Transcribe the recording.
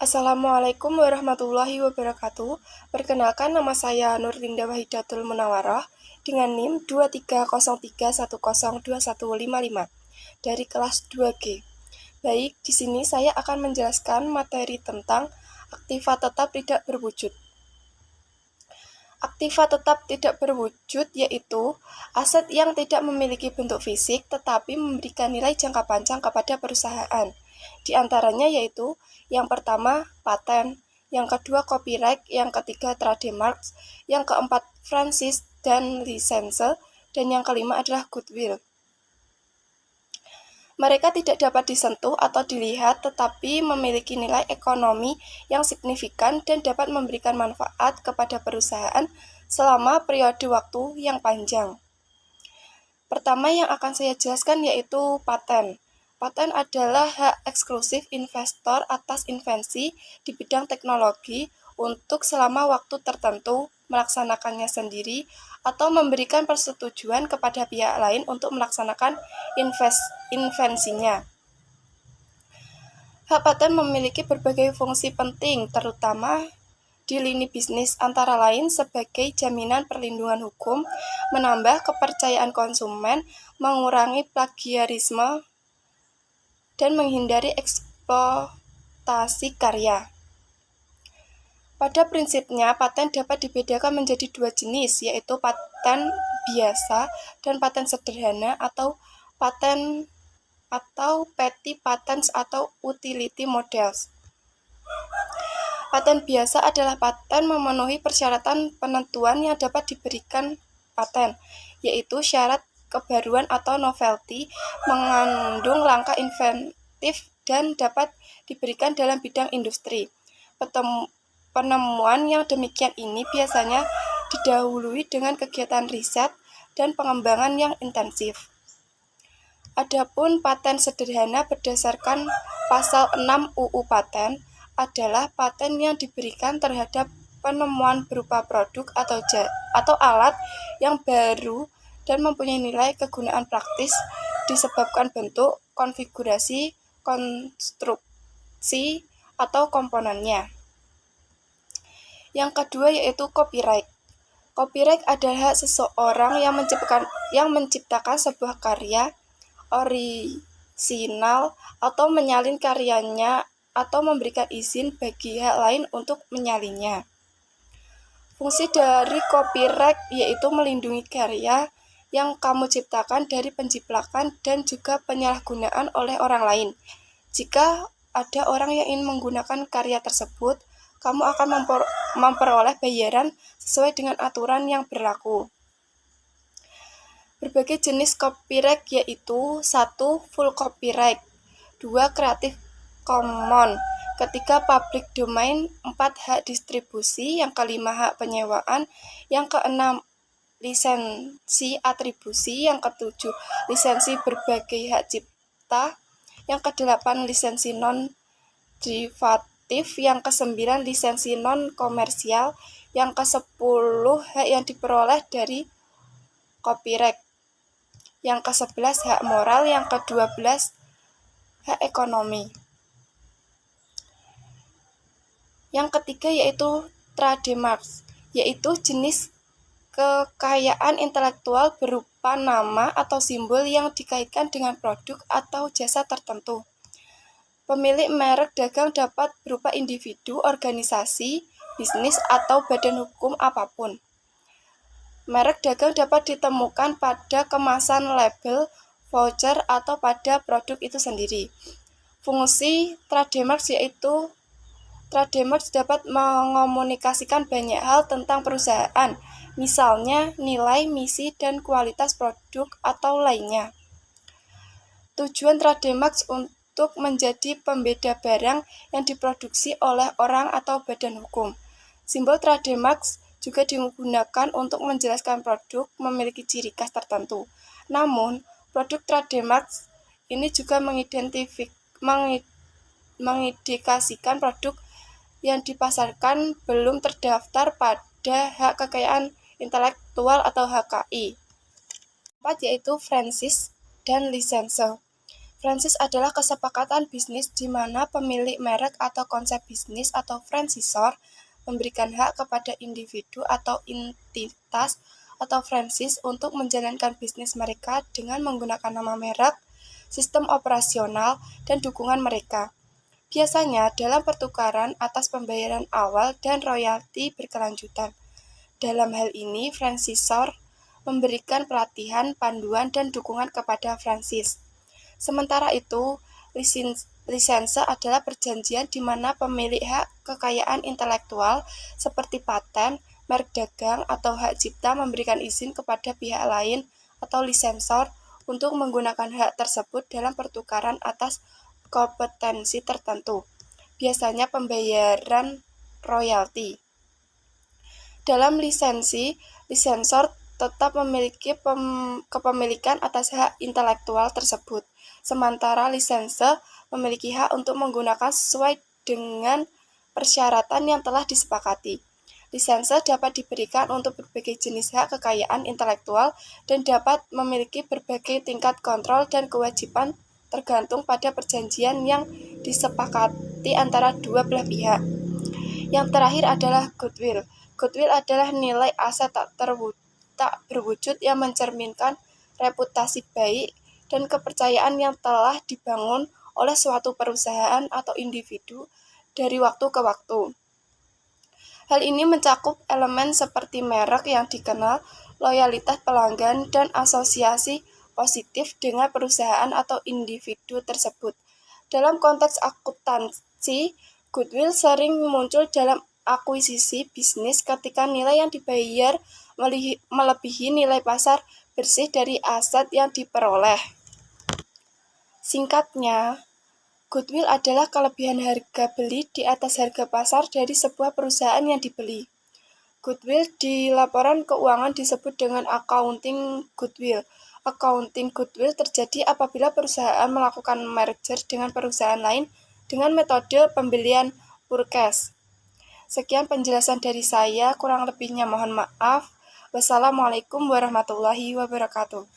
Assalamualaikum warahmatullahi wabarakatuh. Perkenalkan, nama saya Nurlinda Wahidatul Munawarah dengan NIM 2303102155 dari kelas 2G. Baik, di sini saya akan menjelaskan materi tentang aktiva tetap tidak berwujud. Aktiva tetap tidak berwujud yaitu aset yang tidak memiliki bentuk fisik tetapi memberikan nilai jangka panjang kepada perusahaan. Di antaranya yaitu yang pertama paten, yang kedua copyright, yang ketiga trademark, yang keempat franchise dan lisense, dan yang kelima adalah goodwill. Mereka tidak dapat disentuh atau dilihat tetapi memiliki nilai ekonomi yang signifikan dan dapat memberikan manfaat kepada perusahaan selama periode waktu yang panjang. Pertama yang akan saya jelaskan yaitu paten. Paten adalah hak eksklusif investor atas invensi di bidang teknologi untuk selama waktu tertentu melaksanakannya sendiri atau memberikan persetujuan kepada pihak lain untuk melaksanakan invensinya. Hak paten memiliki berbagai fungsi penting, terutama di lini bisnis, antara lain sebagai jaminan perlindungan hukum, menambah kepercayaan konsumen, mengurangi plagiarisme, dan menghindari eksploitasi karya. Pada prinsipnya, paten dapat dibedakan menjadi dua jenis, yaitu paten biasa dan paten sederhana atau paten atau petty patents atau utility models. Paten biasa adalah paten memenuhi persyaratan penentuan yang dapat diberikan paten, yaitu syarat kebaruan atau novelty, mengandung langkah inventif dan dapat diberikan dalam bidang industri. Penemuan yang demikian ini biasanya didahului dengan kegiatan riset dan pengembangan yang intensif. Adapun paten sederhana berdasarkan pasal 6 UU Paten adalah paten yang diberikan terhadap penemuan berupa produk atau alat yang baru dan mempunyai nilai kegunaan praktis disebabkan bentuk, konfigurasi, konstruksi, atau komponennya. Yang kedua yaitu copyright. Copyright adalah hak seseorang yang menciptakan sebuah karya orisinal atau menyalin karyanya atau memberikan izin bagi hak lain untuk menyalinnya. Fungsi dari copyright yaitu melindungi karya yang kamu ciptakan dari penjiplakan dan juga penyalahgunaan oleh orang lain. Jika ada orang yang ingin menggunakan karya tersebut, kamu akan memperoleh bayaran sesuai dengan aturan yang berlaku. Berbagai jenis copyright yaitu 1. Full copyright, 2. Creative Commons, 3. Public domain, 4. Hak distribusi, yang kelima hak penyewaan, yang keenam lisensi atribusi, yang ketujuh lisensi berbagai hak cipta, yang kedelapan lisensi non-derivatif, yang kesembilan lisensi non-komersial, yang kesepuluh hak yang diperoleh dari copyright, yang ke-11 hak moral, yang ke-12 hak ekonomi. Yang ketiga yaitu trademark, yaitu jenis kekayaan intelektual berupa nama atau simbol yang dikaitkan dengan produk atau jasa tertentu. Pemilik merek dagang dapat berupa individu, organisasi, bisnis, atau badan hukum apapun. Merek dagang dapat ditemukan pada kemasan label, voucher, atau pada produk itu sendiri. Fungsi trademark yaitu trademark dapat mengomunikasikan banyak hal tentang perusahaan, misalnya nilai, misi, dan kualitas produk atau lainnya. Tujuan trademark untuk menjadi pembeda barang yang diproduksi oleh orang atau badan hukum. Simbol trademark juga digunakan untuk menjelaskan produk memiliki ciri khas tertentu. Namun, produk trademark ini juga mengindikasikan produk yang dipasarkan belum terdaftar pada hak kekayaan intelektual atau HKI. 4 yaitu franchise dan lisense. Franchise adalah kesepakatan bisnis di mana pemilik merek atau konsep bisnis atau franchisor memberikan hak kepada individu atau entitas atau franchise untuk menjalankan bisnis mereka dengan menggunakan nama merek, sistem operasional, dan dukungan mereka. Biasanya dalam pertukaran atas pembayaran awal dan royalti berkelanjutan. Dalam hal ini, franchisor memberikan pelatihan, panduan, dan dukungan kepada franchise. Sementara itu, lisense adalah perjanjian di mana pemilik hak kekayaan intelektual seperti paten, merek dagang, atau hak cipta memberikan izin kepada pihak lain atau lisensor untuk menggunakan hak tersebut dalam pertukaran atas kompetensi tertentu, biasanya pembayaran royalti. Dalam lisensi, lisensor tetap memiliki kepemilikan atas hak intelektual tersebut, sementara lisense memiliki hak untuk menggunakan sesuai dengan persyaratan yang telah disepakati. Lisense dapat diberikan untuk berbagai jenis hak kekayaan intelektual dan dapat memiliki berbagai tingkat kontrol dan kewajiban tergantung pada perjanjian yang disepakati antara dua belah pihak. Yang terakhir adalah goodwill. Goodwill adalah nilai aset tak berwujud yang mencerminkan reputasi baik dan kepercayaan yang telah dibangun oleh suatu perusahaan atau individu dari waktu ke waktu. Hal ini mencakup elemen seperti merek yang dikenal, loyalitas pelanggan, dan asosiasi positif dengan perusahaan atau individu tersebut. Dalam konteks akuntansi, goodwill sering muncul dalam akuisisi bisnis ketika nilai yang dibayar melebihi nilai pasar bersih dari aset yang diperoleh. Singkatnya, goodwill adalah kelebihan harga beli di atas harga pasar dari sebuah perusahaan yang dibeli. Goodwill di laporan keuangan disebut dengan accounting goodwill. Accounting goodwill terjadi apabila perusahaan melakukan merger dengan perusahaan lain dengan metode pembelian purchase. Sekian penjelasan dari saya, kurang lebihnya mohon maaf. Wassalamualaikum warahmatullahi wabarakatuh.